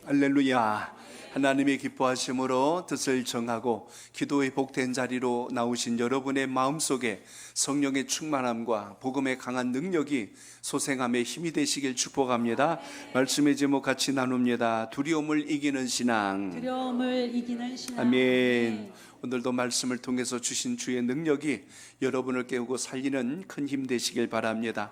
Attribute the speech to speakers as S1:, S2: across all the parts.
S1: 할렐루야. 하나님의 기뻐하심으로 뜻을 정하고 기도의 복된 자리로 나오신 여러분의 마음속에 성령의 충만함과 복음의 강한 능력이 소생함의 힘이 되시길 축복합니다. 말씀의 제목 같이 나눕니다. 두려움을 이기는 신앙.
S2: 두려움을 이기는 신앙.
S1: 아멘. 오늘도 말씀을 통해서 주신 주의 능력이 여러분을 깨우고 살리는 큰 힘 되시길 바랍니다.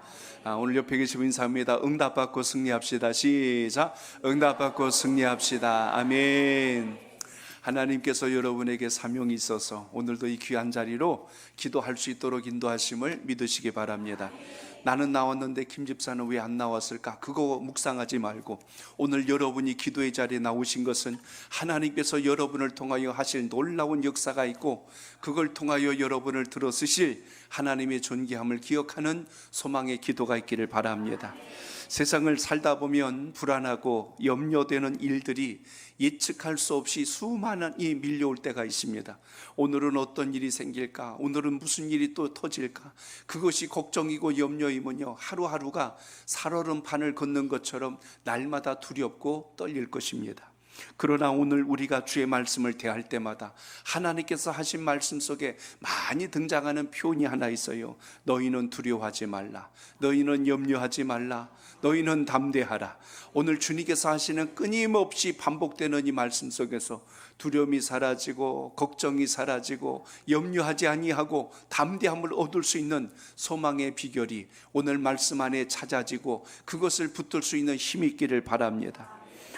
S1: 오늘 옆에 계시고 인사합니다. 응답받고 승리합시다. 시작. 응답받고 승리합시다. 아멘. 하나님께서 여러분에게 사명이 있어서 오늘도 이 귀한 자리로 기도할 수 있도록 인도하심을 믿으시기 바랍니다. 나는 나왔는데 김 집사는 왜 안 나왔을까? 그거 묵상하지 말고 오늘 여러분이 기도의 자리에 나오신 것은 하나님께서 여러분을 통하여 하실 놀라운 역사가 있고 그걸 통하여 여러분을 들어 쓰실 하나님의 존귀함을 기억하는 소망의 기도가 있기를 바랍니다. 세상을 살다 보면 불안하고 염려되는 일들이 예측할 수 없이 수많이 밀려올 때가 있습니다. 오늘은 어떤 일이 생길까? 오늘은 무슨 일이 또 터질까? 그것이 걱정이고 염려이면요, 하루하루가 살얼음판을 걷는 것처럼 날마다 두렵고 떨릴 것입니다. 그러나 오늘 우리가 주의 말씀을 대할 때마다 하나님께서 하신 말씀 속에 많이 등장하는 표현이 하나 있어요. 너희는 두려워하지 말라. 너희는 염려하지 말라. 너희는 담대하라. 오늘 주님께서 하시는 끊임없이 반복되는 이 말씀 속에서 두려움이 사라지고 걱정이 사라지고 염려하지 아니하고 담대함을 얻을 수 있는 소망의 비결이 오늘 말씀 안에 찾아지고 그것을 붙들 수 있는 힘이 있기를 바랍니다.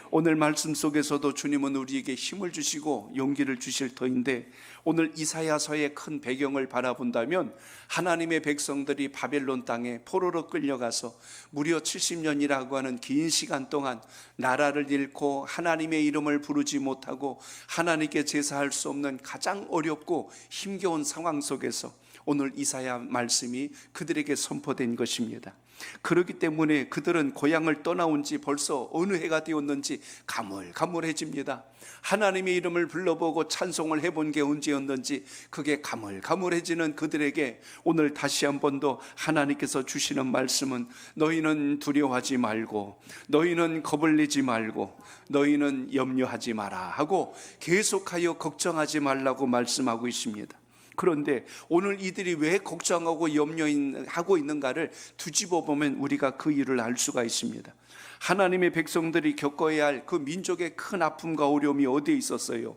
S1: 오늘 말씀 속에서도 주님은 우리에게 힘을 주시고 용기를 주실 터인데 오늘 이사야서의 큰 배경을 바라본다면 하나님의 백성들이 바벨론 땅에 포로로 끌려가서 무려 70년이라고 하는 긴 시간 동안 나라를 잃고 하나님의 이름을 부르지 못하고 하나님께 제사할 수 없는 가장 어렵고 힘겨운 상황 속에서 오늘 이사야 말씀이 그들에게 선포된 것입니다. 그렇기 때문에 그들은 고향을 떠나온 지 벌써 어느 해가 되었는지 가물가물해집니다. 하나님의 이름을 불러보고 찬송을 해본 게 언제였는지 그게 가물가물해지는 그들에게 오늘 다시 한 번 더 하나님께서 주시는 말씀은 너희는 두려워하지 말고 너희는 겁을 내지 말고 너희는 염려하지 마라 하고 계속하여 걱정하지 말라고 말씀하고 있습니다. 그런데 오늘 이들이 왜 걱정하고 염려하고 있는가를 뒤집어 보면 우리가 그 이유를 알 수가 있습니다. 하나님의 백성들이 겪어야 할 그 민족의 큰 아픔과 어려움이 어디에 있었어요?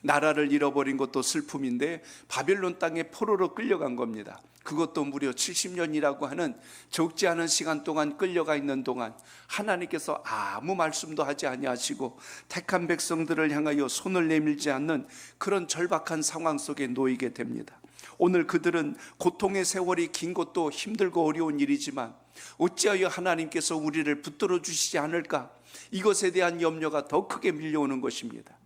S1: 나라를 잃어버린 것도 슬픔인데 바벨론 땅에 포로로 끌려간 겁니다. 그것도 무려 70년이라고 하는 적지 않은 시간 동안 끌려가 있는 동안 하나님께서 아무 말씀도 하지 아니하시고 택한 백성들을 향하여 손을 내밀지 않는 그런 절박한 상황 속에 놓이게 됩니다. 오늘 그들은 고통의 세월이 긴 것도 힘들고 어려운 일이지만 어찌하여 하나님께서 우리를 붙들어 주시지 않을까? 이것에 대한 염려가 더 크게 밀려오는 것입니다.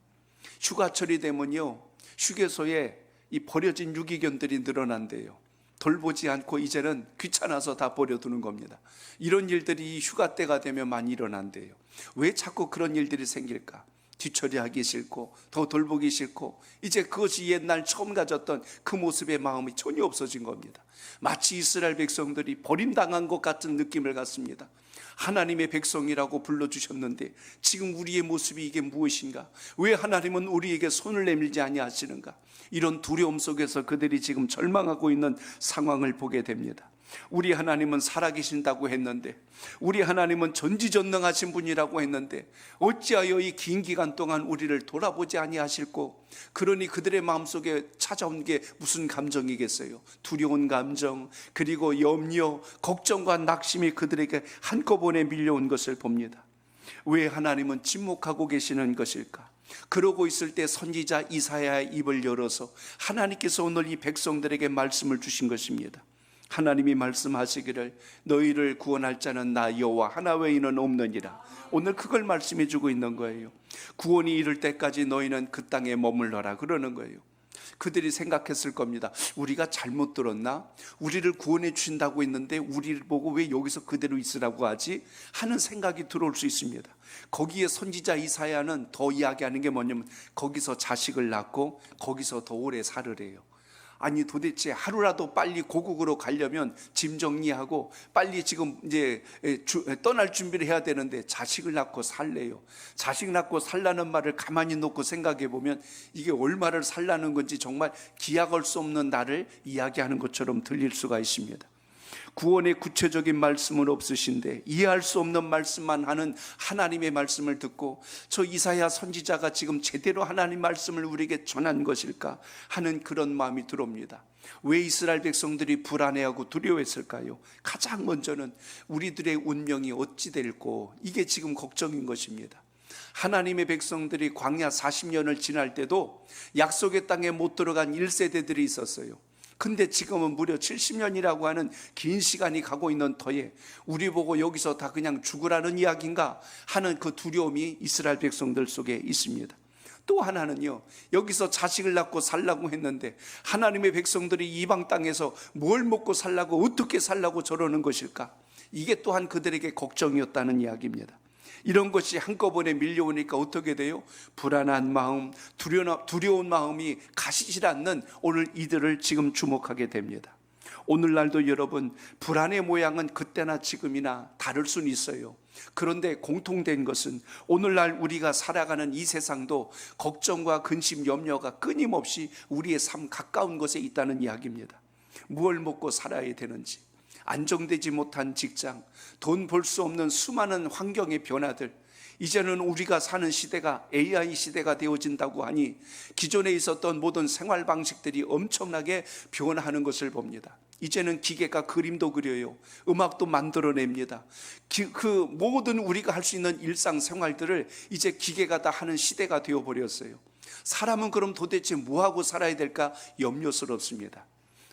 S1: 휴가철이 되면요, 휴게소에 이 버려진 유기견들이 늘어난대요. 돌보지 않고 이제는 귀찮아서 다 버려두는 겁니다. 이런 일들이 휴가 때가 되면 많이 일어난대요. 왜 자꾸 그런 일들이 생길까? 뒤처리하기 싫고 더 돌보기 싫고 이제 그것이 옛날 처음 가졌던 그 모습의 마음이 전혀 없어진 겁니다. 마치 이스라엘 백성들이 버림당한 것 같은 느낌을 갖습니다. 하나님의 백성이라고 불러주셨는데 지금 우리의 모습이 이게 무엇인가? 왜 하나님은 우리에게 손을 내밀지 아니하시는가? 이런 두려움 속에서 그들이 지금 절망하고 있는 상황을 보게 됩니다. 우리 하나님은 살아계신다고 했는데 우리 하나님은 전지전능하신 분이라고 했는데 어찌하여 이 긴 기간 동안 우리를 돌아보지 아니하실고 그러니 그들의 마음속에 찾아온 게 무슨 감정이겠어요? 두려운 감정 그리고 염려 걱정과 낙심이 그들에게 한꺼번에 밀려온 것을 봅니다. 왜 하나님은 침묵하고 계시는 것일까? 그러고 있을 때 선지자 이사야의 입을 열어서 하나님께서 오늘 이 백성들에게 말씀을 주신 것입니다. 하나님이 말씀하시기를 너희를 구원할 자는 나 여호와 하나 외에는 없느니라. 오늘 그걸 말씀해 주고 있는 거예요. 구원이 이를 때까지 너희는 그 땅에 머물러라 그러는 거예요. 그들이 생각했을 겁니다. 우리가 잘못 들었나? 우리를 구원해 주신다고 했는데 우리를 보고 왜 여기서 그대로 있으라고 하지? 하는 생각이 들어올 수 있습니다. 거기에 선지자 이사야는 더 이야기하는 게 뭐냐면 거기서 자식을 낳고 거기서 더 오래 살으래요. 아니 도대체 하루라도 빨리 고국으로 가려면 짐 정리하고 빨리 지금 이제 떠날 준비를 해야 되는데 자식을 낳고 살래요. 자식 낳고 살라는 말을 가만히 놓고 생각해 보면 이게 얼마를 살라는 건지 정말 기약할 수 없는 날을 이야기하는 것처럼 들릴 수가 있습니다. 구원의 구체적인 말씀은 없으신데 이해할 수 없는 말씀만 하는 하나님의 말씀을 듣고 저 이사야 선지자가 지금 제대로 하나님 말씀을 우리에게 전한 것일까 하는 그런 마음이 들어옵니다. 왜 이스라엘 백성들이 불안해하고 두려워했을까요? 가장 먼저는 우리들의 운명이 어찌 될고, 이게 지금 걱정인 것입니다. 하나님의 백성들이 광야 40년을 지날 때도 약속의 땅에 못 들어간 1세대들이 있었어요. 근데 지금은 무려 70년이라고 하는 긴 시간이 가고 있는 터에 우리 보고 여기서 다 그냥 죽으라는 이야기인가 하는 그 두려움이 이스라엘 백성들 속에 있습니다. 또 하나는요, 여기서 자식을 낳고 살라고 했는데 하나님의 백성들이 이방 땅에서 뭘 먹고 살라고, 어떻게 살라고 저러는 것일까? 이게 또한 그들에게 걱정이었다는 이야기입니다. 이런 것이 한꺼번에 밀려오니까 어떻게 돼요? 불안한 마음, 두려운 마음이 가시질 않는 오늘 이들을 지금 주목하게 됩니다. 오늘날도 여러분, 불안의 모양은 그때나 지금이나 다를 수는 있어요. 그런데 공통된 것은 오늘날 우리가 살아가는 이 세상도 걱정과 근심, 염려가 끊임없이 우리의 삶 가까운 곳에 있다는 이야기입니다. 무엇을 먹고 살아야 되는지, 안정되지 못한 직장, 돈 벌 수 없는 수많은 환경의 변화들, 이제는 우리가 사는 시대가 AI 시대가 되어진다고 하니 기존에 있었던 모든 생활 방식들이 엄청나게 변화하는 것을 봅니다. 이제는 기계가 그림도 그려요. 음악도 만들어냅니다. 그 모든 우리가 할 수 있는 일상생활들을 이제 기계가 다 하는 시대가 되어버렸어요. 사람은 그럼 도대체 뭐하고 살아야 될까 염려스럽습니다.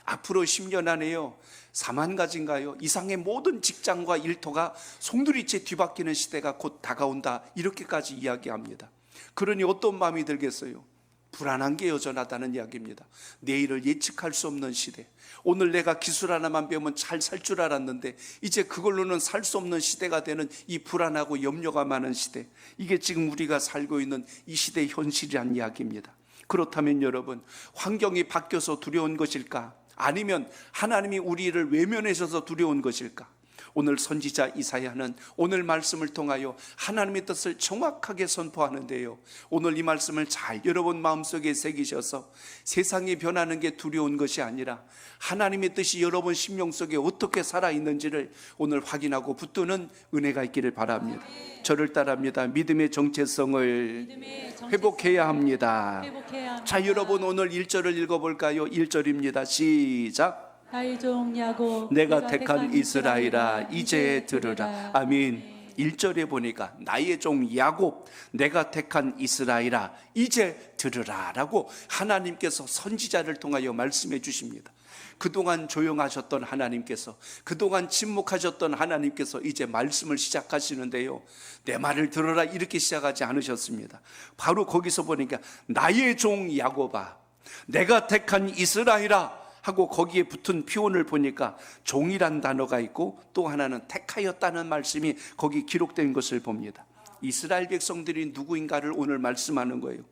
S1: 앞으로 10년 안에요, 4만 가지인가요? 이상의 모든 직장과 일터가 송두리째 뒤바뀌는 시대가 곧 다가온다, 이렇게까지 이야기합니다. 그러니 어떤 마음이 들겠어요? 불안한 게 여전하다는 이야기입니다. 내일을 예측할 수 없는 시대. 오늘 내가 기술 하나만 배우면 잘 살 줄 알았는데 이제 그걸로는 살 수 없는 시대가 되는 이 불안하고 염려가 많은 시대, 이게 지금 우리가 살고 있는 이 시대의 현실이란 이야기입니다. 그렇다면 여러분, 환경이 바뀌어서 두려운 것일까? 아니면 하나님이 우리를 외면하셔서 두려운 것일까? 오늘 선지자 이사야는 오늘 말씀을 통하여 하나님의 뜻을 정확하게 선포하는데요, 오늘 이 말씀을 잘 여러분 마음속에 새기셔서 세상이 변하는 게 두려운 것이 아니라 하나님의 뜻이 여러분 심령 속에 어떻게 살아있는지를 오늘 확인하고 붙드는 은혜가 있기를 바랍니다. 저를 따라합니다. 믿음의 정체성을 회복해야 합니다. 자, 여러분 오늘 1절을 읽어볼까요? 1절입니다. 시작.
S2: 나의 종 야곱,
S1: 내가 택한 이스라엘아 이제 들으라. 아멘. 1절에 보니까 나의 종 야곱, 내가 택한 이스라엘아 이제 들으라 라고 하나님께서 선지자를 통하여 말씀해 주십니다. 그동안 조용하셨던 하나님께서, 그동안 침묵하셨던 하나님께서 이제 말씀을 시작하시는데요, 내 말을 들어라 이렇게 시작하지 않으셨습니다. 바로 거기서 보니까 나의 종 야곱아, 내가 택한 이스라엘아 하고 거기에 붙은 표현을 보니까 종이란 단어가 있고 또 하나는 택하였다는 말씀이 거기 기록된 것을 봅니다. 이스라엘 백성들이 누구인가를 오늘 말씀하는 거예요.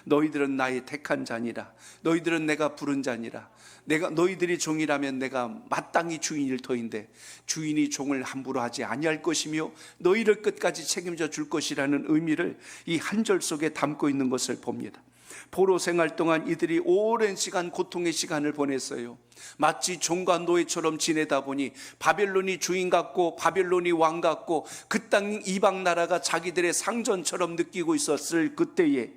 S1: 너희들은 나의 택한 자니라, 너희들은 내가 부른 자니라, 너희들이 종이라면 내가 마땅히 주인일 터인데 주인이 종을 함부로 하지 아니할 것이며 너희를 끝까지 책임져 줄 것이라는 의미를 이 한 절 속에 담고 있는 것을 봅니다. 포로 생활 동안 이들이 오랜 시간 고통의 시간을 보냈어요. 마치 종과 노예처럼 지내다 보니 바벨론이 주인 같고 바벨론이 왕 같고 그 땅 이방 나라가 자기들의 상전처럼 느끼고 있었을 그때에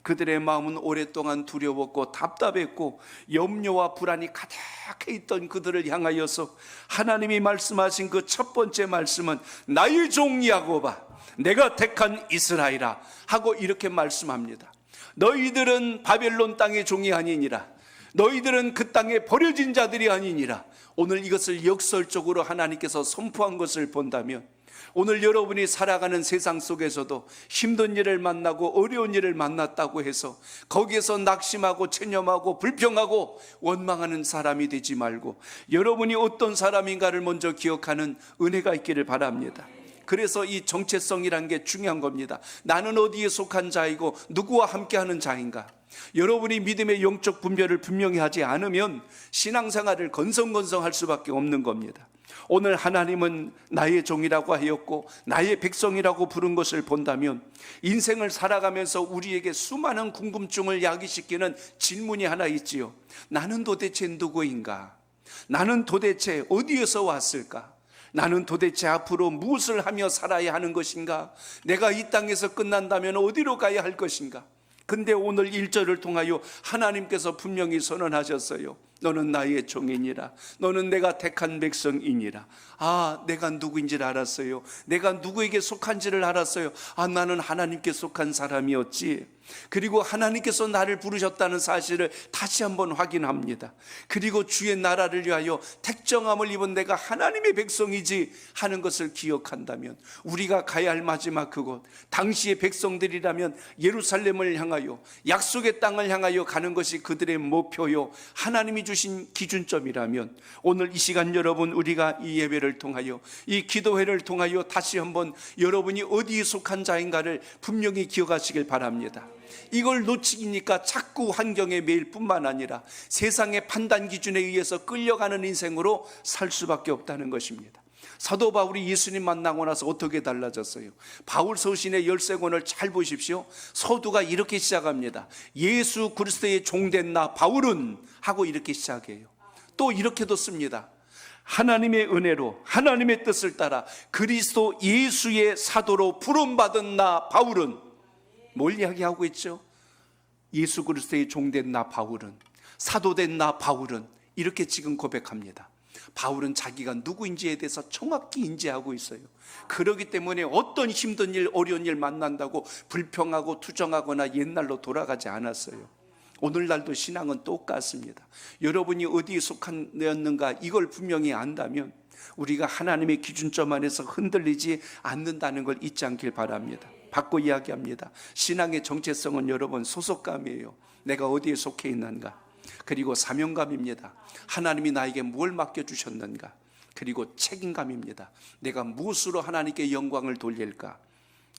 S1: 그들의 마음은 오랫동안 두려웠고 답답했고 염려와 불안이 가득해 있던 그들을 향하여서 하나님이 말씀하신 그 첫 번째 말씀은 나의 종 야곱아, 내가 택한 이스라엘아 하고 이렇게 말씀합니다. 너희들은 바벨론 땅의 종이 아니니라, 너희들은 그 땅에 버려진 자들이 아니니라. 오늘 이것을 역설적으로 하나님께서 선포한 것을 본다면 오늘 여러분이 살아가는 세상 속에서도 힘든 일을 만나고 어려운 일을 만났다고 해서 거기에서 낙심하고 체념하고 불평하고 원망하는 사람이 되지 말고 여러분이 어떤 사람인가를 먼저 기억하는 은혜가 있기를 바랍니다. 그래서 이 정체성이란 게 중요한 겁니다. 나는 어디에 속한 자이고 누구와 함께하는 자인가? 여러분이 믿음의 영적 분별을 분명히 하지 않으면 신앙생활을 건성건성할 수밖에 없는 겁니다. 오늘 하나님은 나의 종이라고 하였고 나의 백성이라고 부른 것을 본다면 인생을 살아가면서 우리에게 수많은 궁금증을 야기시키는 질문이 하나 있지요. 나는 도대체 누구인가? 나는 도대체 어디에서 왔을까? 나는 도대체 앞으로 무엇을 하며 살아야 하는 것인가? 내가 이 땅에서 끝난다면 어디로 가야 할 것인가? 근데 오늘 1절을 통하여 하나님께서 분명히 선언하셨어요. 너는 나의 종이니라. 너는 내가 택한 백성이니라. 아, 내가 누구인지를 알았어요. 내가 누구에게 속한지를 알았어요. 아, 나는 하나님께 속한 사람이었지. 그리고 하나님께서 나를 부르셨다는 사실을 다시 한번 확인합니다. 그리고 주의 나라를 위하여 택정함을 입은 내가 하나님의 백성이지 하는 것을 기억한다면 우리가 가야 할 마지막 그곳, 당시의 백성들이라면 예루살렘을 향하여 약속의 땅을 향하여 가는 것이 그들의 목표요, 하나님이 주신 기준점이라면 오늘 이 시간 여러분, 우리가 이 예배를 통하여, 이 기도회를 통하여 다시 한번 여러분이 어디에 속한 자인가를 분명히 기억하시길 바랍니다. 이걸 놓치니까 자꾸 환경에 매일 뿐만 아니라 세상의 판단 기준에 의해서 끌려가는 인생으로 살 수밖에 없다는 것입니다. 사도 바울이 예수님 만나고 나서 어떻게 달라졌어요? 바울 서신의 13권을 잘 보십시오. 서두가 이렇게 시작합니다. 예수 그리스도의 종된 나 바울은 하고 이렇게 시작해요. 또 이렇게도 씁니다. 하나님의 은혜로 하나님의 뜻을 따라 그리스도 예수의 사도로 부름받은 나 바울은, 뭘 이야기하고 있죠? 예수 그리스도의 종된 나 바울은, 사도된 나 바울은, 이렇게 지금 고백합니다. 바울은 자기가 누구인지에 대해서 정확히 인지하고 있어요. 그렇기 때문에 어떤 힘든 일, 어려운 일 만난다고 불평하고 투정하거나 옛날로 돌아가지 않았어요. 오늘날도 신앙은 똑같습니다. 여러분이 어디에 속하였는가 이걸 분명히 안다면 우리가 하나님의 기준점 안에서 흔들리지 않는다는 걸 잊지 않길 바랍니다. 바꿔 이야기합니다. 신앙의 정체성은 여러분 소속감이에요. 내가 어디에 속해 있는가. 그리고 사명감입니다. 하나님이 나에게 뭘 맡겨주셨는가. 그리고 책임감입니다. 내가 무엇으로 하나님께 영광을 돌릴까.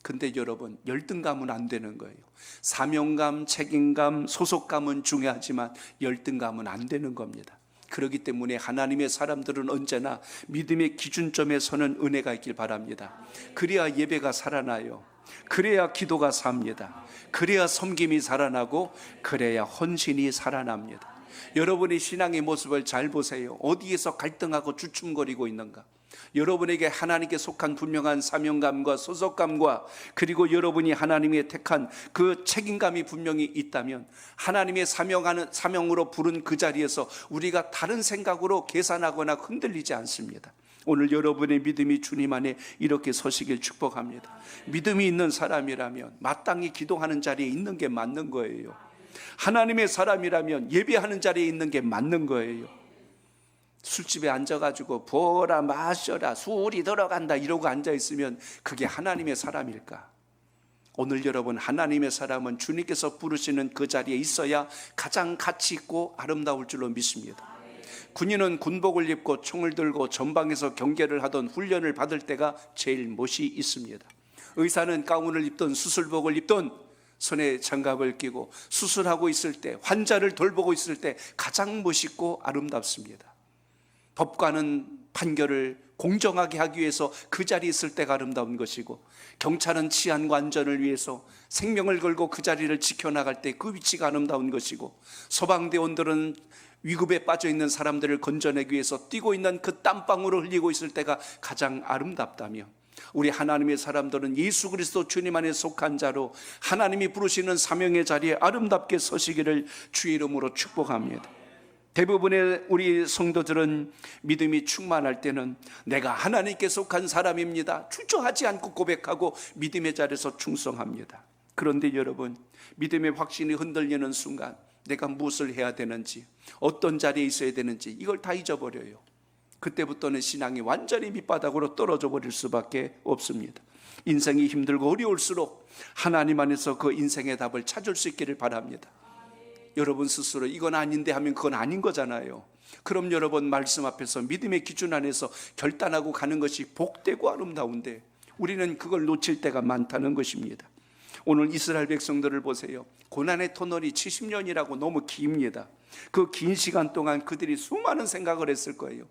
S1: 근데 여러분, 열등감은 안 되는 거예요. 사명감, 책임감, 소속감은 중요하지만 열등감은 안 되는 겁니다. 그렇기 때문에 하나님의 사람들은 언제나 믿음의 기준점에 서는 은혜가 있길 바랍니다. 그래야 예배가 살아나요. 그래야 기도가 삽니다. 그래야 섬김이 살아나고 그래야 헌신이 살아납니다. 여러분의 신앙의 모습을 잘 보세요. 어디에서 갈등하고 주춤거리고 있는가? 여러분에게 하나님께 속한 분명한 사명감과 소속감과 그리고 여러분이 하나님의 택한 그 책임감이 분명히 있다면 하나님의 사명으로 부른 그 자리에서 우리가 다른 생각으로 계산하거나 흔들리지 않습니다. 오늘 여러분의 믿음이 주님 안에 이렇게 서시길 축복합니다. 믿음이 있는 사람이라면 마땅히 기도하는 자리에 있는 게 맞는 거예요. 하나님의 사람이라면 예배하는 자리에 있는 게 맞는 거예요. 술집에 앉아가지고 부어라 마셔라 술이 들어간다 이러고 앉아있으면 그게 하나님의 사람일까? 오늘 여러분, 하나님의 사람은 주님께서 부르시는 그 자리에 있어야 가장 가치 있고 아름다울 줄로 믿습니다. 군인은 군복을 입고 총을 들고 전방에서 경계를 하던 훈련을 받을 때가 제일 멋이 있습니다. 의사는 가운을 입던 수술복을 입던 손에 장갑을 끼고 수술하고 있을 때, 환자를 돌보고 있을 때 가장 멋있고 아름답습니다. 법관은 판결을 공정하게 하기 위해서 그 자리에 있을 때가 아름다운 것이고, 경찰은 치안과 안전을 위해서 생명을 걸고 그 자리를 지켜나갈 때 그 위치가 아름다운 것이고, 소방대원들은 위급에 빠져 있는 사람들을 건져내기 위해서 뛰고 있는 그 땀방울을 흘리고 있을 때가 가장 아름답다며, 우리 하나님의 사람들은 예수 그리스도 주님 안에 속한 자로 하나님이 부르시는 사명의 자리에 아름답게 서시기를 주의 이름으로 축복합니다. 대부분의 우리 성도들은 믿음이 충만할 때는 내가 하나님께 속한 사람입니다, 주저하지 않고 고백하고 믿음의 자리에서 충성합니다. 그런데 여러분, 믿음의 확신이 흔들리는 순간 내가 무엇을 해야 되는지, 어떤 자리에 있어야 되는지 이걸 다 잊어버려요. 그때부터는 신앙이 완전히 밑바닥으로 떨어져 버릴 수밖에 없습니다. 인생이 힘들고 어려울수록 하나님 안에서 그 인생의 답을 찾을 수 있기를 바랍니다. 여러분 스스로 이건 아닌데 하면 그건 아닌 거잖아요. 그럼 여러분 말씀 앞에서 믿음의 기준 안에서 결단하고 가는 것이 복되고 아름다운데 우리는 그걸 놓칠 때가 많다는 것입니다. 오늘 이스라엘 백성들을 보세요. 고난의 터널이 70년이라고 너무 깁니다. 그 긴 시간 동안 그들이 수많은 생각을 했을 거예요.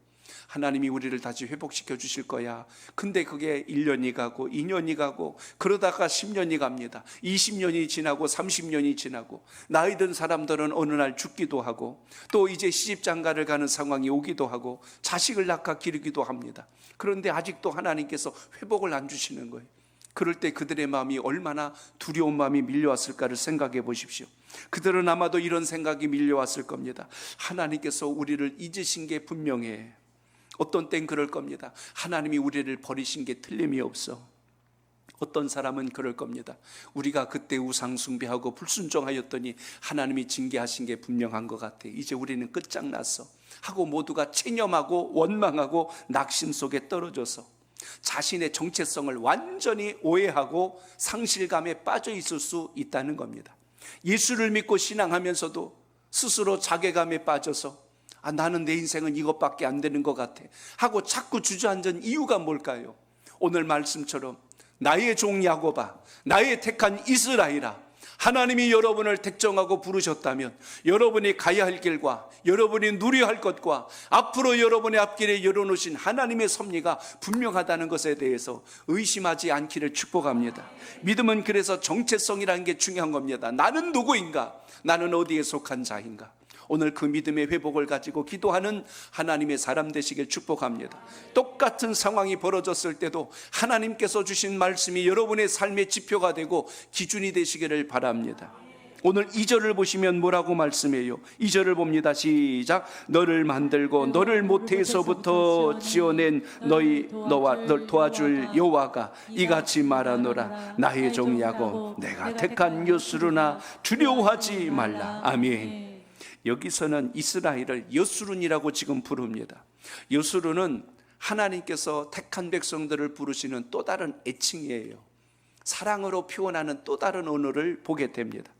S1: 하나님이 우리를 다시 회복시켜 주실 거야. 근데 그게 1년이 가고 2년이 가고 그러다가 10년이 갑니다. 20년이 지나고 30년이 지나고 나이 든 사람들은 어느 날 죽기도 하고 또 이제 시집장가를 가는 상황이 오기도 하고 자식을 낳아 기르기도 합니다. 그런데 아직도 하나님께서 회복을 안 주시는 거예요. 그럴 때 그들의 마음이 얼마나 두려운 마음이 밀려왔을까를 생각해 보십시오. 그들은 아마도 이런 생각이 밀려왔을 겁니다. 하나님께서 우리를 잊으신 게 분명해. 어떤 땐 그럴 겁니다. 하나님이 우리를 버리신 게 틀림이 없어. 어떤 사람은 그럴 겁니다. 우리가 그때 우상 숭배하고 불순종하였더니 하나님이 징계하신 게 분명한 것 같아. 이제 우리는 끝장났어 하고 모두가 체념하고 원망하고 낙심 속에 떨어져서 자신의 정체성을 완전히 오해하고 상실감에 빠져 있을 수 있다는 겁니다. 예수를 믿고 신앙하면서도 스스로 자괴감에 빠져서 나는 내 인생은 이것밖에 안 되는 것 같아 하고 자꾸 주저앉은 이유가 뭘까요? 오늘 말씀처럼 나의 종 야곱아, 나의 택한 이스라엘아, 하나님이 여러분을 택정하고 부르셨다면 여러분이 가야 할 길과 여러분이 누려야 할 것과 앞으로 여러분의 앞길에 열어놓으신 하나님의 섭리가 분명하다는 것에 대해서 의심하지 않기를 축복합니다. 믿음은 그래서 정체성이라는 게 중요한 겁니다. 나는 누구인가? 나는 어디에 속한 자인가? 오늘 그 믿음의 회복을 가지고 기도하는 하나님의 사람 되시길 축복합니다. 똑같은 상황이 벌어졌을 때도 하나님께서 주신 말씀이 여러분의 삶의 지표가 되고 기준이 되시기를 바랍니다. 오늘 2절을 보시면 뭐라고 말씀해요? 2절을 봅니다. 시작. 너를 만들고 너를 모태에서부터 지어낸 너와 널 도와줄 여호와가 이같이 말하노라. 나의 종 야곱, 내가 택한 여수르나 두려워하지 말라. 아멘. 여기서는 이스라엘을 여수룬이라고 지금 부릅니다. 여수룬은 하나님께서 택한 백성들을 부르시는 또 다른 애칭이에요. 사랑으로 표현하는 또 다른 언어를 보게 됩니다.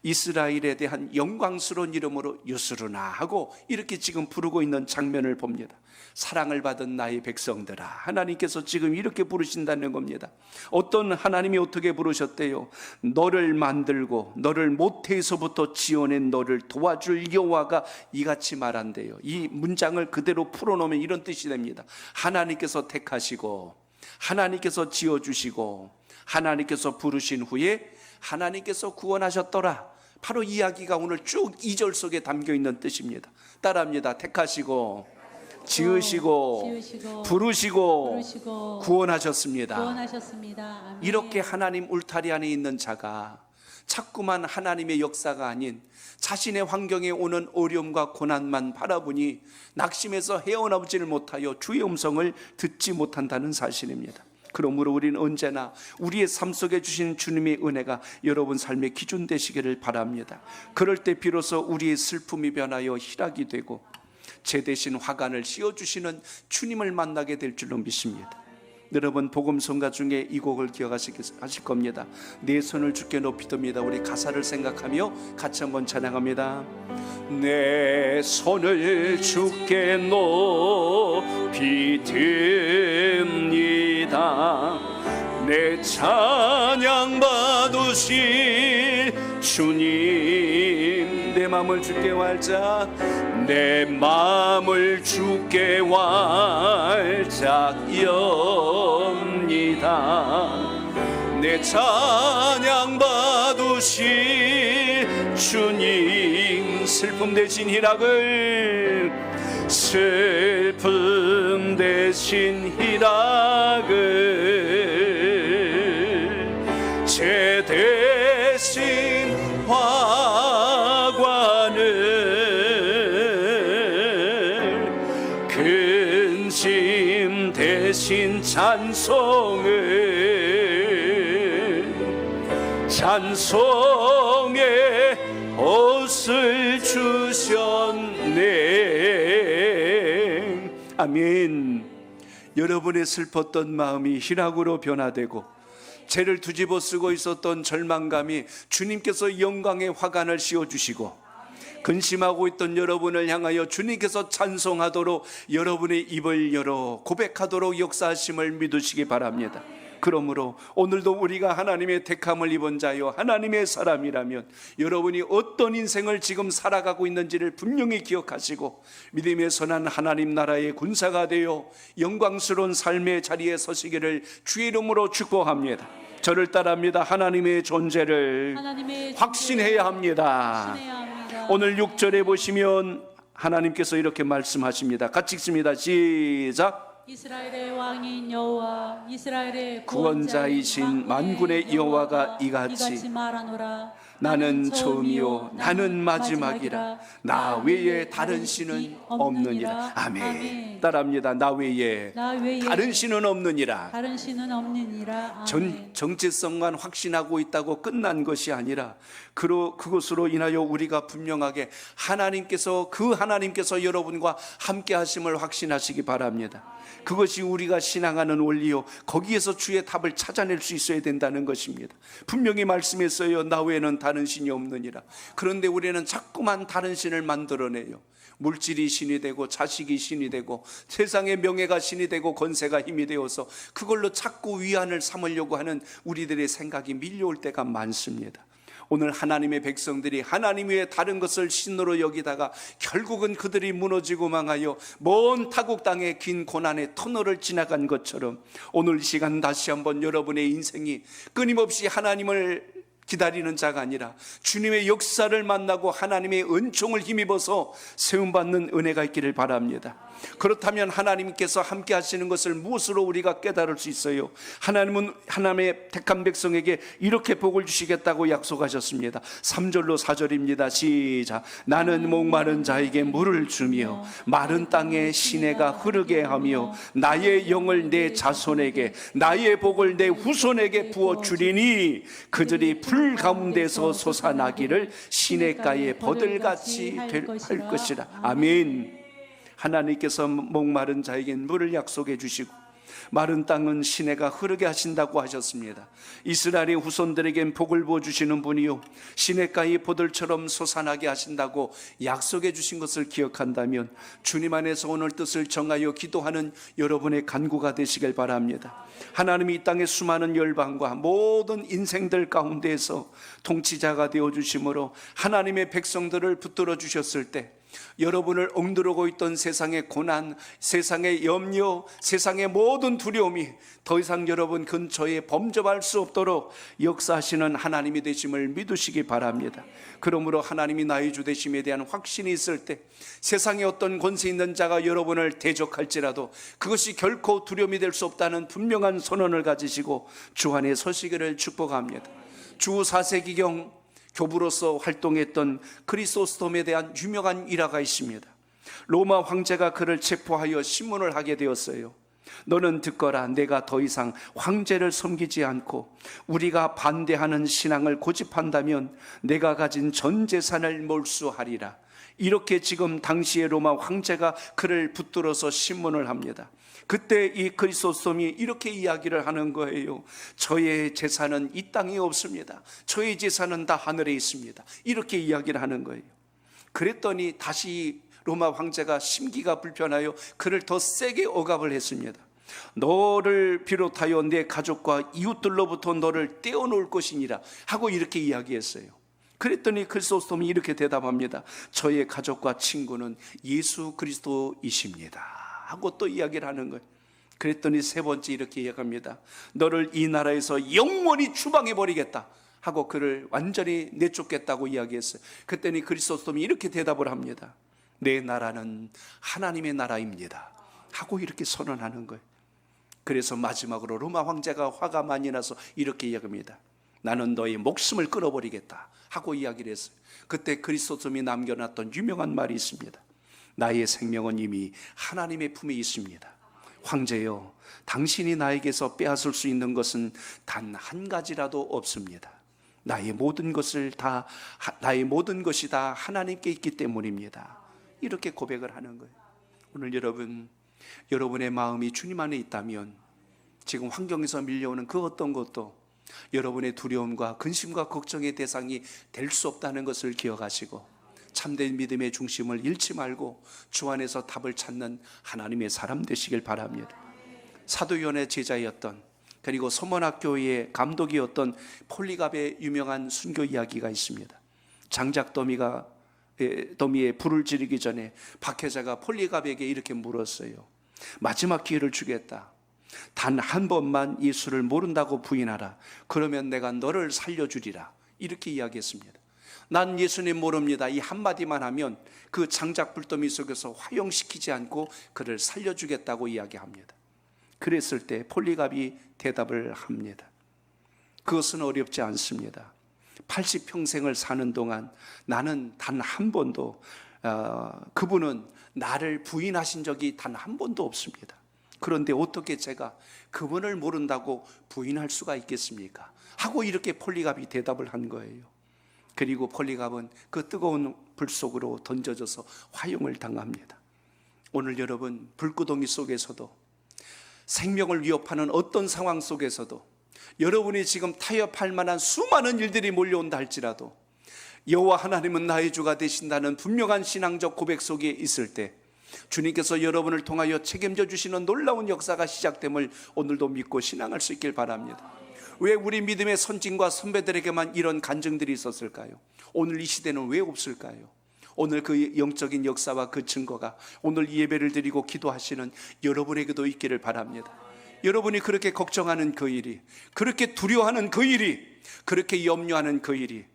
S1: 이스라엘에 대한 영광스러운 이름으로 여수르나 하고 이렇게 지금 부르고 있는 장면을 봅니다. 사랑을 받은 나의 백성들아, 하나님께서 지금 이렇게 부르신다는 겁니다. 어떤 하나님이 어떻게 부르셨대요? 너를 만들고 너를 모태에서부터 지어낸 너를 도와줄 여호와가 이같이 말한대요. 이 문장을 그대로 풀어놓으면 이런 뜻이 됩니다. 하나님께서 택하시고 하나님께서 지어주시고 하나님께서 부르신 후에 하나님께서 구원하셨더라. 바로 이 이야기가 오늘 쭉 2절 속에 담겨있는 뜻입니다. 따라합니다. 택하시고 지으시고 부르시고 구원하셨습니다.
S2: 아멘.
S1: 이렇게 하나님 울타리 안에 있는 자가 자꾸만 하나님의 역사가 아닌 자신의 환경에 오는 어려움과 고난만 바라보니 낙심해서 헤어나오지를 못하여 주의 음성을 듣지 못한다는 사실입니다. 그러므로 우리는 언제나 우리의 삶 속에 주신 주님의 은혜가 여러분 삶의 기준 되시기를 바랍니다. 그럴 때 비로소 우리의 슬픔이 변하여 희락이 되고 제 대신 화관을 씌워주시는 주님을 만나게 될 줄로 믿습니다. 여러분 복음성가 중에 이 곡을 기억하실 겁니다. 내 손을 주께 높이 듭니다. 우리 가사를 생각하며 같이 한번 찬양합니다. 내 손을 주께 높이 듭니다. 내 찬양 받으실 주님, 내 마음을 주께 활짝, 내 마음을 주께 활짝 엽니다. 내 찬양 받으실 주님, 슬픔 대신 희락을, 슬픔 대신 희락을, 제 대신 화관을, 근심 대신 찬송의 옷을 주셨네. 아멘. 여러분의 슬펐던 마음이 희락으로 변화되고 죄를 뒤집어 쓰고 있었던 절망감이 주님께서 영광의 화관을 씌워주시고 근심하고 있던 여러분을 향하여 주님께서 찬송하도록 여러분의 입을 열어 고백하도록 역사하심을 믿으시기 바랍니다. 그러므로 오늘도 우리가 하나님의 택함을 입은 자요 하나님의 사람이라면 여러분이 어떤 인생을 지금 살아가고 있는지를 분명히 기억하시고 믿음의 선한 하나님 나라의 군사가 되어 영광스러운 삶의 자리에 서시기를 주의 이름으로 축복합니다. 저를 따라합니다. 하나님의 존재를 확신해야 합니다. 오늘 6절에 보시면 하나님께서 이렇게 말씀하십니다. 같이 읽습니다. 시작.
S2: 이스라엘의 왕인 여호와 이스라엘의
S1: 구원자이신 만군의 여호와가 이같이
S2: 말하노라.
S1: 나는 처음이요 나는 마지막이라 나 외에 다른 신은 없느니라. 아멘. 따라합니다. 나 외에 다른 신은 없느니라.
S2: 다른 신은 없느니라.
S1: 정체성만 확신하고 있다고 끝난 것이 아니라 그것으로 인하여 우리가 분명하게 그 하나님께서 여러분과 함께 하심을 확신하시기 바랍니다. 그것이 우리가 신앙하는 원리요 거기에서 주의 답을 찾아낼 수 있어야 된다는 것입니다. 분명히 말씀했어요. 나 외에는 다른 신이 없느니라. 그런데 우리는 자꾸만 다른 신을 만들어내요. 물질이 신이 되고 자식이 신이 되고 세상의 명예가 신이 되고 권세가 힘이 되어서 그걸로 자꾸 위안을 삼으려고 하는 우리들의 생각이 밀려올 때가 많습니다. 오늘 하나님의 백성들이 하나님 외에 다른 것을 신으로 여기다가 결국은 그들이 무너지고 망하여 먼 타국 땅의 긴 고난의 터널을 지나간 것처럼 오늘 이 시간 다시 한번 여러분의 인생이 끊임없이 하나님을 기다리는 자가 아니라 주님의 역사를 만나고 하나님의 은총을 힘입어서 세움받는 은혜가 있기를 바랍니다. 그렇다면 하나님께서 함께 하시는 것을 무엇으로 우리가 깨달을 수 있어요? 하나님은 하나님의 택한 백성에게 이렇게 복을 주시겠다고 약속하셨습니다. 3절로 4절입니다. 시작. 나는 목마른 자에게 물을 주며 마른 땅에 시내가 흐르게 하며 나의 영을 내 자손에게 나의 복을 내 후손에게 부어주리니 그들이 풀 가운데서 솟아나기를 시냇가에 버들같이 할 것이라. 아멘. 하나님께서 목마른 자에겐 물을 약속해 주시고 마른 땅은 시내가 흐르게 하신다고 하셨습니다. 이스라엘의 후손들에겐 복을 부어주시는 분이요 시냇가의 보들처럼 솟아나게 하신다고 약속해 주신 것을 기억한다면 주님 안에서 오늘 뜻을 정하여 기도하는 여러분의 간구가 되시길 바랍니다. 하나님이 이 땅의 수많은 열방과 모든 인생들 가운데에서 통치자가 되어주심으로 하나님의 백성들을 붙들어 주셨을 때 여러분을 엉두르고 있던 세상의 고난, 세상의 염려, 세상의 모든 두려움이 더 이상 여러분 근처에 범접할 수 없도록 역사하시는 하나님이 되심을 믿으시기 바랍니다. 그러므로 하나님이 나의 주 되심에 대한 확신이 있을 때 세상에 어떤 권세 있는 자가 여러분을 대적할지라도 그것이 결코 두려움이 될 수 없다는 분명한 선언을 가지시고 주 안에 서시기를 축복합니다. 주 4세기경 교부로서 활동했던 크리소스톰에 대한 유명한 일화가 있습니다. 로마 황제가 그를 체포하여 신문을 하게 되었어요. 너는 듣거라. 내가 더 이상 황제를 섬기지 않고 우리가 반대하는 신앙을 고집한다면 내가 가진 전 재산을 몰수하리라. 이렇게 지금 당시의 로마 황제가 그를 붙들어서 신문을 합니다. 그때 이 크리소스톰이 이렇게 이야기를 하는 거예요. 저의 재산은 이 땅에 없습니다. 저의 재산은 다 하늘에 있습니다. 이렇게 이야기를 하는 거예요. 그랬더니 다시 로마 황제가 심기가 불편하여 그를 더 세게 억압을 했습니다. 너를 비롯하여 내 가족과 이웃들로부터 너를 떼어놓을 것이니라 하고 이렇게 이야기했어요. 그랬더니 크리소스톰이 이렇게 대답합니다. 저의 가족과 친구는 예수 그리스도이십니다 하고 또 이야기를 하는 거예요. 그랬더니 세 번째 이렇게 이야기합니다. 너를 이 나라에서 영원히 추방해버리겠다 하고 그를 완전히 내쫓겠다고 이야기했어요. 그랬더니 크리소스톰이 이렇게 대답을 합니다. 내 나라는 하나님의 나라입니다 하고 이렇게 선언하는 거예요. 그래서 마지막으로 로마 황제가 화가 많이 나서 이렇게 이야기합니다. 나는 너의 목숨을 끊어버리겠다 하고 이야기를 했어요. 그때 크리소스톰이 남겨놨던 유명한 말이 있습니다. 나의 생명은 이미 하나님의 품에 있습니다. 황제여, 당신이 나에게서 빼앗을 수 있는 것은 단 한 가지라도 없습니다. 나의 모든 것이 다 하나님께 있기 때문입니다. 이렇게 고백을 하는 거예요. 오늘 여러분의 마음이 주님 안에 있다면 지금 환경에서 밀려오는 그 어떤 것도 여러분의 두려움과 근심과 걱정의 대상이 될 수 없다는 것을 기억하시고 참된 믿음의 중심을 잃지 말고 주 안에서 답을 찾는 하나님의 사람 되시길 바랍니다. 사도 요한의 제자였던 그리고 서문학교의 감독이었던 폴리갑의 유명한 순교 이야기가 있습니다. 장작더미에 불을 지르기 전에 박해자가 폴리갑에게 이렇게 물었어요. 마지막 기회를 주겠다. 단 한 번만 예수를 모른다고 부인하라. 그러면 내가 너를 살려주리라. 이렇게 이야기했습니다. 난 예수님 모릅니다. 이 한마디만 하면 그 장작 불더미 속에서 화용시키지 않고 그를 살려주겠다고 이야기합니다. 그랬을 때 폴리갑이 대답을 합니다. 그것은 어렵지 않습니다. 80평생을 사는 동안 나는 단 한 번도 그분은 나를 부인하신 적이 단 한 번도 없습니다. 그런데 어떻게 제가 그분을 모른다고 부인할 수가 있겠습니까? 하고 이렇게 폴리갑이 대답을 한 거예요. 그리고 폴리갑은 그 뜨거운 불 속으로 던져져서 화형을 당합니다. 오늘 여러분, 불구덩이 속에서도 생명을 위협하는 어떤 상황 속에서도 여러분이 지금 타협할 만한 수많은 일들이 몰려온다 할지라도 여호와 하나님은 나의 주가 되신다는 분명한 신앙적 고백 속에 있을 때 주님께서 여러분을 통하여 책임져 주시는 놀라운 역사가 시작됨을 오늘도 믿고 신앙할 수 있길 바랍니다. 왜 우리 믿음의 선진과 선배들에게만 이런 간증들이 있었을까요? 오늘 이 시대는 왜 없을까요? 오늘 그 영적인 역사와 그 증거가 오늘 이 예배를 드리고 기도하시는 여러분에게도 있기를 바랍니다. 여러분이 그렇게 걱정하는 그 일이, 그렇게 두려워하는 그 일이, 그렇게 염려하는 그 일이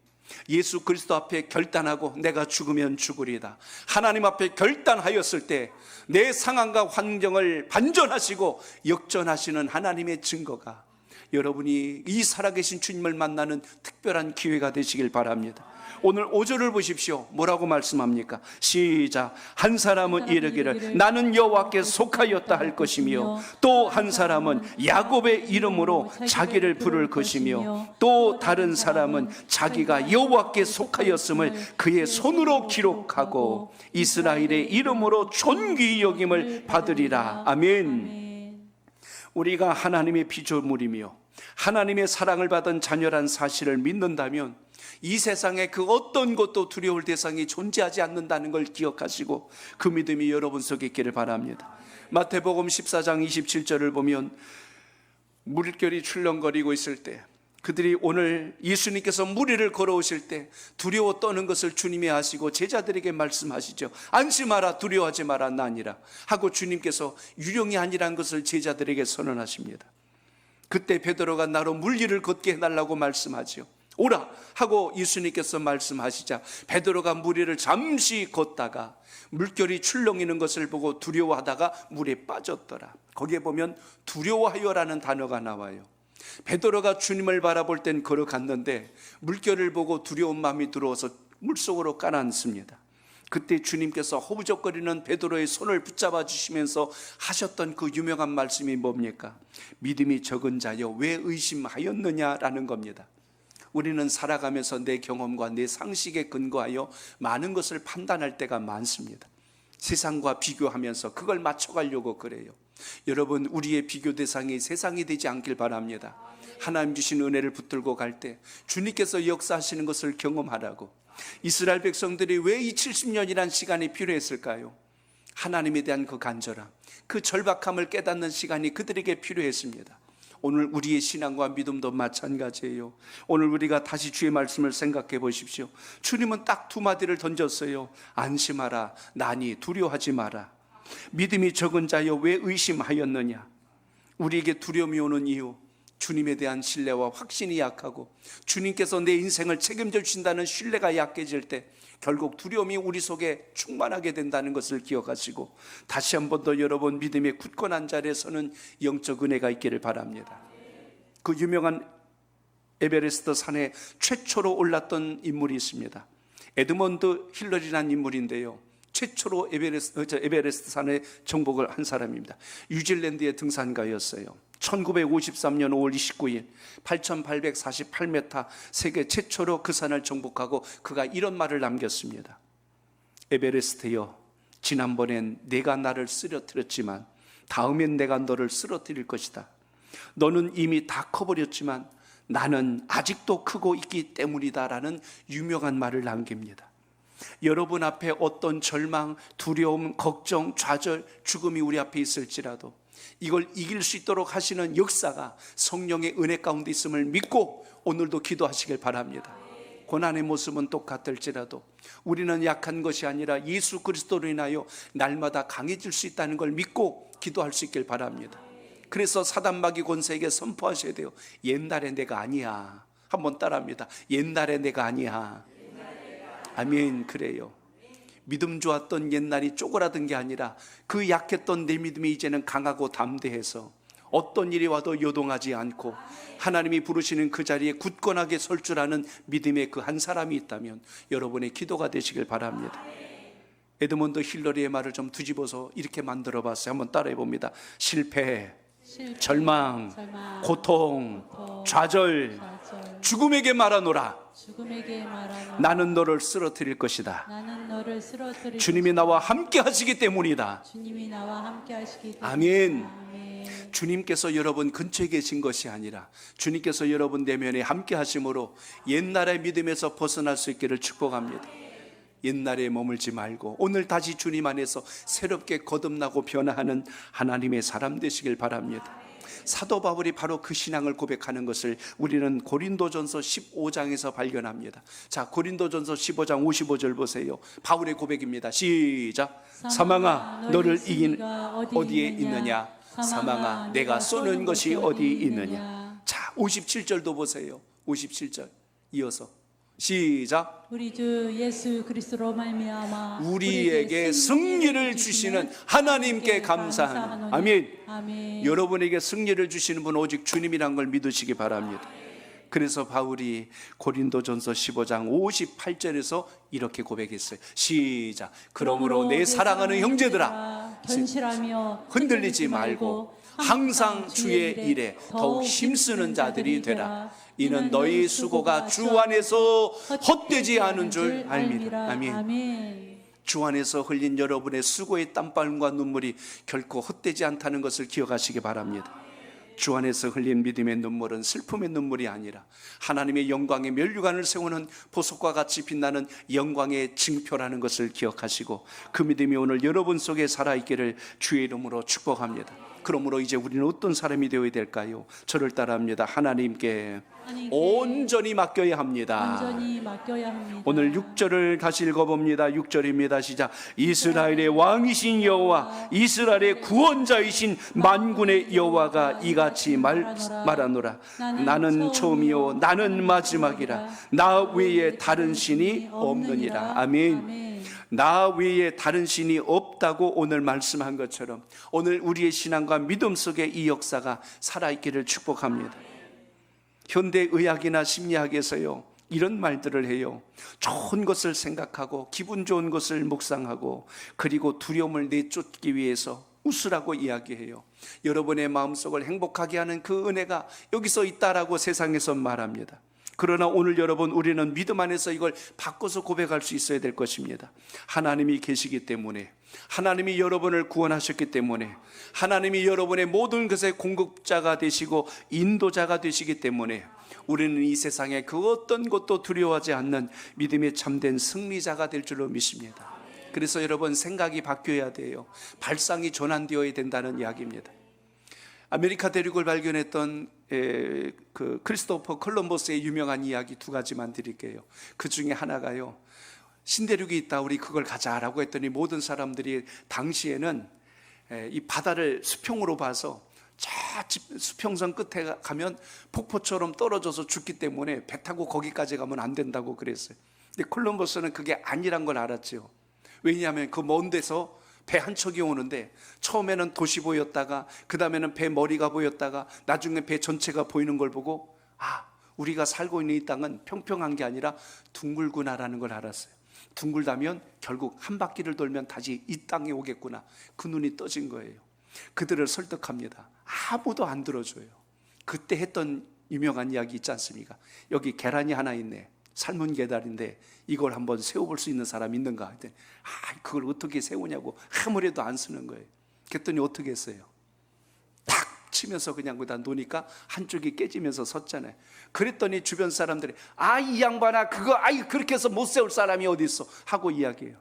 S1: 예수 그리스도 앞에 결단하고 내가 죽으면 죽으리다 하나님 앞에 결단하였을 때 내 상황과 환경을 반전하시고 역전하시는 하나님의 증거가 여러분이 이 살아계신 주님을 만나는 특별한 기회가 되시길 바랍니다. 오늘 5절을 보십시오. 뭐라고 말씀합니까? 시작. 한 사람은 이르기를 나는 여호와께 속하였다 할 것이며 또 한 사람은 야곱의 이름으로 자기를 부를 것이며 또 다른 사람은 자기가 여호와께 속하였음을 그의 손으로 기록하고 이스라엘의 이름으로 존귀 여김을 받으리라. 아멘. 우리가 하나님의 피조물이며 하나님의 사랑을 받은 자녀란 사실을 믿는다면 이 세상에 그 어떤 것도 두려울 대상이 존재하지 않는다는 걸 기억하시고 그 믿음이 여러분 속에 있기를 바랍니다. 마태복음 14장 27절을 보면 물결이 출렁거리고 있을 때 그들이 오늘 예수님께서 무리를 걸어오실 때 두려워 떠는 것을 주님이 아시고 제자들에게 말씀하시죠. 안심하라, 두려워하지 마라, 나니라 하고 주님께서 유령이 아니란 것을 제자들에게 선언하십니다. 그때 베드로가 나로 물리를 걷게 해달라고 말씀하죠. 오라 하고 예수님께서 말씀하시자 베드로가 무리를 잠시 걷다가 물결이 출렁이는 것을 보고 두려워하다가 물에 빠졌더라. 거기에 보면 두려워하여라는 단어가 나와요. 베드로가 주님을 바라볼 땐 걸어갔는데 물결을 보고 두려운 마음이 들어와서 물속으로 가라앉습니다. 그때 주님께서 허우적거리는 베드로의 손을 붙잡아 주시면서 하셨던 그 유명한 말씀이 뭡니까? 믿음이 적은 자여 왜 의심하였느냐라는 겁니다. 우리는 살아가면서 내 경험과 내 상식에 근거하여 많은 것을 판단할 때가 많습니다. 세상과 비교하면서 그걸 맞춰가려고 그래요. 여러분, 우리의 비교 대상이 세상이 되지 않길 바랍니다. 하나님 주신 은혜를 붙들고 갈 때 주님께서 역사하시는 것을 경험하라고. 이스라엘 백성들이 왜 이 70년이란 시간이 필요했을까요? 하나님에 대한 그 간절함, 그 절박함을 깨닫는 시간이 그들에게 필요했습니다. 오늘 우리의 신앙과 믿음도 마찬가지예요. 오늘 우리가 다시 주의 말씀을 생각해 보십시오. 주님은 딱 두 마디를 던졌어요. 안심하라, 나니 두려워하지 마라. 믿음이 적은 자여 왜 의심하였느냐? 우리에게 두려움이 오는 이유, 주님에 대한 신뢰와 확신이 약하고 주님께서 내 인생을 책임져 주신다는 신뢰가 약해질 때 결국 두려움이 우리 속에 충만하게 된다는 것을 기억하시고 다시 한 번 더 여러분 믿음의 굳건한 자리에 서는 영적 은혜가 있기를 바랍니다. 그 유명한 에베레스트 산에 최초로 올랐던 인물이 있습니다. 에드먼드 힐러리라는 인물인데요, 최초로 에베레스트 산에 정복을 한 사람입니다. 뉴질랜드의 등산가였어요. 1953년 5월 29일 8848m 세계 최초로 그 산을 정복하고 그가 이런 말을 남겼습니다. 에베레스트여, 지난번엔 내가 나를 쓰러뜨렸지만 다음엔 내가 너를 쓰러뜨릴 것이다. 너는 이미 다 커버렸지만 나는 아직도 크고 있기 때문이다 라는 유명한 말을 남깁니다. 여러분 앞에 어떤 절망, 두려움, 걱정, 좌절, 죽음이 우리 앞에 있을지라도 이걸 이길 수 있도록 하시는 역사가 성령의 은혜 가운데 있음을 믿고 오늘도 기도하시길 바랍니다. 고난의 모습은 똑같을지라도 우리는 약한 것이 아니라 예수 그리스도로 인하여 날마다 강해질 수 있다는 걸 믿고 기도할 수 있길 바랍니다. 그래서 사단마귀 권세에게 선포하셔야 돼요. 옛날에 내가 아니야. 한번 따라합니다. 옛날에 내가 아니야. 아멘. 그래요. 믿음 좋았던 옛날이 쪼그라든 게 아니라 그 약했던 내 믿음이 이제는 강하고 담대해서 어떤 일이 와도 요동하지 않고 하나님이 부르시는 그 자리에 굳건하게 설 줄 아는 믿음의 그 한 사람이 있다면 여러분의 기도가 되시길 바랍니다. 에드먼드 힐러리의 말을 좀 뒤집어서 이렇게 만들어 봤어요. 한번 따라해 봅니다. 실패, 절망, 고통, 좌절, 죽음에게 말하노라. 나는 너를 쓰러뜨릴 것이다. 주님이 나와 함께 하시기 때문이다. 아멘. 주님께서 여러분 근처에 계신 것이 아니라 주님께서 여러분 내면에 함께 하심으로 옛날의 믿음에서 벗어날 수 있기를 축복합니다. 옛날에 머물지 말고 오늘 다시 주님 안에서 새롭게 거듭나고 변화하는 하나님의 사람 되시길 바랍니다. 사도 바울이 바로 그 신앙을 고백하는 것을 우리는 고린도전서 15장에서 발견합니다. 자, 고린도전서 15장 55절 보세요. 바울의 고백입니다. 시작. 사망아 너를 이긴 어디에 있느냐? 사망아 내가 쏘는 것이 어디 있느냐? 자, 57절도 보세요. 57절 이어서 시작.
S2: 우리 주 예수 그리스도로 말미암아
S1: 우리에게 승리를 주시는 하나님께 감사하노니. 아멘.
S2: 아멘.
S1: 여러분에게 승리를 주시는 분 오직 주님이란 걸 믿으시기 바랍니다. 그래서 바울이 고린도전서 15장 58절에서 이렇게 고백했어요. 시작. 그러므로 내 사랑하는 형제들아
S2: 견실하며
S1: 흔들리지 말고 항상 주의 일에 더욱 힘쓰는 자들이 되라. 이는 너희 수고가 주 안에서 헛되지 않은 줄 알미라. 아멘. 주 안에서 흘린 여러분의 수고의 땀방울과 눈물이 결코 헛되지 않다는 것을 기억하시기 바랍니다. 주 안에서 흘린 믿음의 눈물은 슬픔의 눈물이 아니라 하나님의 영광의 면류관을 세우는 보석과 같이 빛나는 영광의 징표라는 것을 기억하시고 그 믿음이 오늘 여러분 속에 살아있기를 주의 이름으로 축복합니다. 그러므로 이제 우리는 어떤 사람이 되어야 될까요? 저를 따라합니다. 하나님께 온전히 맡겨야 합니다. 오늘 6절을 다시 읽어봅니다. 6절입니다. 시작. 이스라엘의 왕이신 여호와 이스라엘의 구원자이신 만군의 여호와가 이같이 말하노라. 나는 처음이요 나는 마지막이라. 나 외에 다른 신이 없느니라. 아멘. 나 외에 다른 신이 없다고 오늘 말씀한 것처럼 오늘 우리의 신앙과 믿음 속에 이 역사가 살아있기를 축복합니다. 현대의학이나 심리학에서요 이런 말들을 해요. 좋은 것을 생각하고 기분 좋은 것을 묵상하고 그리고 두려움을 내쫓기 위해서 웃으라고 이야기해요. 여러분의 마음속을 행복하게 하는 그 은혜가 여기서 있다라고 세상에서 말합니다. 그러나 오늘 여러분 우리는 믿음 안에서 이걸 바꿔서 고백할 수 있어야 될 것입니다. 하나님이 계시기 때문에 하나님이 여러분을 구원하셨기 때문에 하나님이 여러분의 모든 것의 공급자가 되시고 인도자가 되시기 때문에 우리는 이 세상에 그 어떤 것도 두려워하지 않는 믿음의 참된 승리자가 될 줄로 믿습니다. 그래서 여러분 생각이 바뀌어야 돼요. 발상이 전환되어야 된다는 이야기입니다. 아메리카 대륙을 발견했던 그 크리스토퍼 콜럼버스의 유명한 이야기 두 가지만 드릴게요. 그 중에 하나가요 신대륙이 있다 우리 그걸 가자라고 했더니 모든 사람들이 당시에는 이 바다를 수평으로 봐서 저 수평선 끝에 가면 폭포처럼 떨어져서 죽기 때문에 배 타고 거기까지 가면 안 된다고 그랬어요. 근데 콜럼버스는 그게 아니란 걸 알았죠. 왜냐하면 그 먼 데서 배 한 척이 오는데 처음에는 도시 보였다가 그 다음에는 배 머리가 보였다가 나중에 배 전체가 보이는 걸 보고 아 우리가 살고 있는 이 땅은 평평한 게 아니라 둥글구나라는 걸 알았어요. 둥글다면 결국 한 바퀴를 돌면 다시 이 땅에 오겠구나. 그 눈이 떠진 거예요. 그들을 설득합니다. 아무도 안 들어줘요. 그때 했던 유명한 이야기 있지 않습니까? 여기 계란이 하나 있네. 삶은 계란인데 이걸 한번 세워볼 수 있는 사람 있는가? 했더니 그걸 어떻게 세우냐고 아무래도 안 쓰는 거예요. 그랬더니 어떻게 했어요? 탁 치면서 그냥 거기다 놓으니까 한쪽이 깨지면서 섰잖아요. 그랬더니 주변 사람들이 이 양반아 그거 그렇게 해서 못 세울 사람이 어디 있어 하고 이야기해요.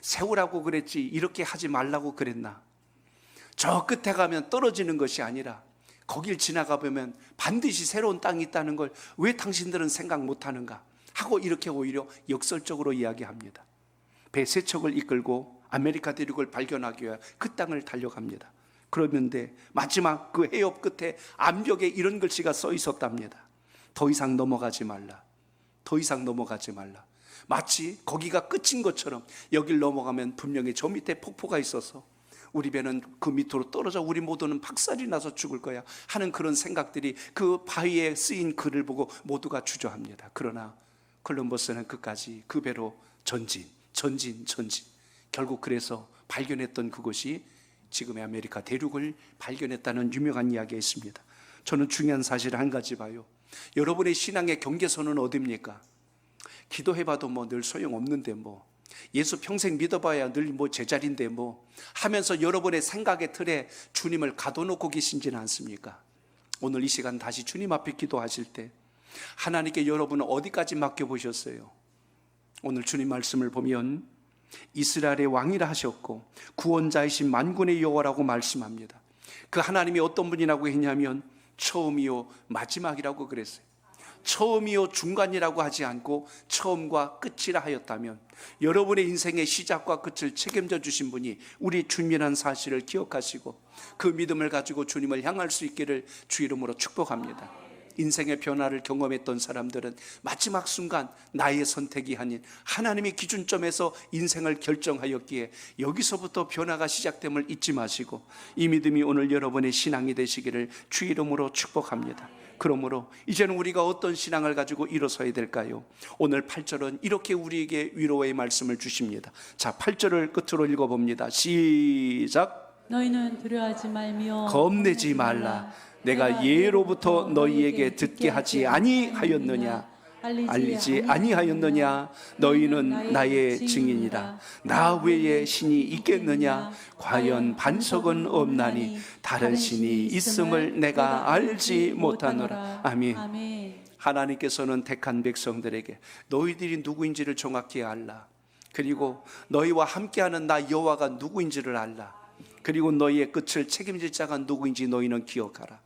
S1: 세우라고 그랬지 이렇게 하지 말라고 그랬나? 저 끝에 가면 떨어지는 것이 아니라 거길 지나가 보면 반드시 새로운 땅이 있다는 걸 왜 당신들은 생각 못하는가 하고 이렇게 오히려 역설적으로 이야기합니다. 배 세 척을 이끌고 아메리카 대륙을 발견하기 위해 그 땅을 달려갑니다. 그러는데 마지막 그 해협 끝에 암벽에 이런 글씨가 써 있었답니다. 더 이상 넘어가지 말라. 더 이상 넘어가지 말라. 마치 거기가 끝인 것처럼 여길 넘어가면 분명히 저 밑에 폭포가 있어서 우리 배는 그 밑으로 떨어져 우리 모두는 박살이 나서 죽을 거야 하는 그런 생각들이 그 바위에 쓰인 글을 보고 모두가 주저합니다. 그러나 콜럼버스는 끝까지 그 배로 전진. 결국 그래서 발견했던 그것이 지금의 아메리카 대륙을 발견했다는 유명한 이야기가 있습니다. 저는 중요한 사실 한 가지 봐요. 여러분의 신앙의 경계선은 어디입니까? 기도해봐도 뭐 늘 소용없는데 뭐 예수 평생 믿어봐야 늘 뭐 제자리인데 뭐 하면서 여러분의 생각의 틀에 주님을 가둬놓고 계신지는 않습니까? 오늘 이 시간 다시 주님 앞에 기도하실 때 하나님께 여러분은 어디까지 맡겨보셨어요? 오늘 주님 말씀을 보면 이스라엘의 왕이라 하셨고 구원자이신 만군의 여호와라고 말씀합니다. 그 하나님이 어떤 분이라고 했냐면 처음이요 마지막이라고 그랬어요. 처음이요 중간이라고 하지 않고 처음과 끝이라 하였다면 여러분의 인생의 시작과 끝을 책임져 주신 분이 우리 주님이라는 사실을 기억하시고 그 믿음을 가지고 주님을 향할 수 있기를 주 이름으로 축복합니다. 인생의 변화를 경험했던 사람들은 마지막 순간 나의 선택이 아닌 하나님의 기준점에서 인생을 결정하였기에 여기서부터 변화가 시작됨을 잊지 마시고 이 믿음이 오늘 여러분의 신앙이 되시기를 주 이름으로 축복합니다. 그러므로 이제는 우리가 어떤 신앙을 가지고 일어서야 될까요? 오늘 8절은 이렇게 우리에게 위로의 말씀을 주십니다. 자, 8절을 끝으로 읽어봅니다. 시작.
S2: 너희는 두려워하지 말며
S1: 겁내지 말라. 내가 예로부터 너희에게 듣게 하지 아니하였느냐? 알리지 아니하였느냐? 너희는 나의 증인이라. 나 외에 신이 있겠느냐? 과연 반석은 없나니 다른 신이 있음을 내가 알지 못하노라. 아멘. 하나님께서는 택한 백성들에게 너희들이 누구인지를 정확히 알라. 그리고 너희와 함께하는 나 여호와가 누구인지를 알라. 그리고 너희의 끝을 책임질 자가 누구인지 너희는 기억하라.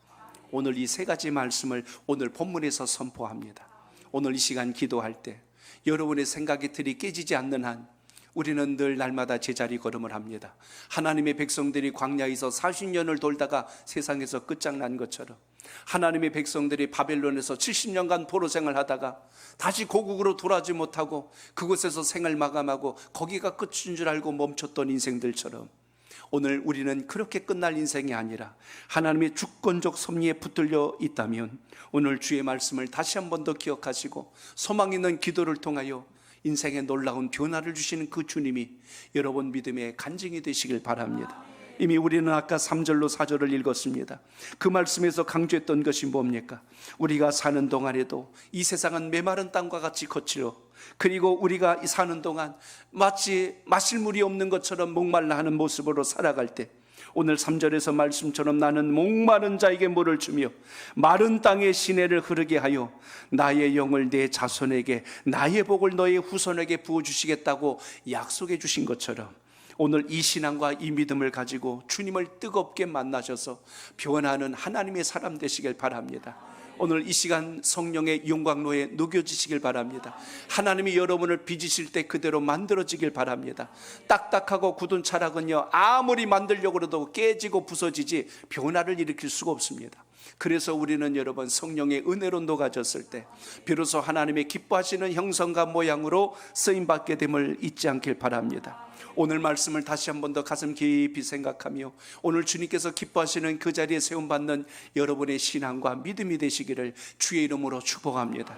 S1: 오늘 이 세 가지 말씀을 오늘 본문에서 선포합니다. 오늘 이 시간 기도할 때 여러분의 생각의 틀이 깨지지 않는 한 우리는 늘 날마다 제자리 걸음을 합니다. 하나님의 백성들이 광야에서 40년을 돌다가 세상에서 끝장난 것처럼 하나님의 백성들이 바벨론에서 70년간 포로 생활하다가 다시 고국으로 돌아오지 못하고 그곳에서 생을 마감하고 거기가 끝인 줄 알고 멈췄던 인생들처럼 오늘 우리는 그렇게 끝날 인생이 아니라 하나님의 주권적 섭리에 붙들려 있다면 오늘 주의 말씀을 다시 한 번 더 기억하시고 소망 있는 기도를 통하여 인생에 놀라운 변화를 주시는 그 주님이 여러분 믿음의 간증이 되시길 바랍니다. 이미 우리는 아까 3절로 4절을 읽었습니다. 그 말씀에서 강조했던 것이 뭡니까? 우리가 사는 동안에도 이 세상은 메마른 땅과 같이 거칠어 그리고 우리가 사는 동안 마치 마실 물이 없는 것처럼 목말라 하는 모습으로 살아갈 때 오늘 3절에서 말씀처럼 나는 목마른 자에게 물을 주며 마른 땅에 시내를 흐르게 하여 나의 영을 내 자손에게 나의 복을 너의 후손에게 부어주시겠다고 약속해 주신 것처럼 오늘 이 신앙과 이 믿음을 가지고 주님을 뜨겁게 만나셔서 변화하는 하나님의 사람 되시길 바랍니다. 오늘 이 시간 성령의 영광로에 녹여지시길 바랍니다. 하나님이 여러분을 빚으실 때 그대로 만들어지길 바랍니다. 딱딱하고 굳은 철학은요 아무리 만들려고 해도 깨지고 부서지지 변화를 일으킬 수가 없습니다. 그래서 우리는 여러분 성령의 은혜로 녹아졌을 때 비로소 하나님의 기뻐하시는 형성과 모양으로 쓰임받게 됨을 잊지 않길 바랍니다. 오늘 말씀을 다시 한 번 더 가슴 깊이 생각하며 오늘 주님께서 기뻐하시는 그 자리에 세움받는 여러분의 신앙과 믿음이 되시기를 주의 이름으로 축복합니다.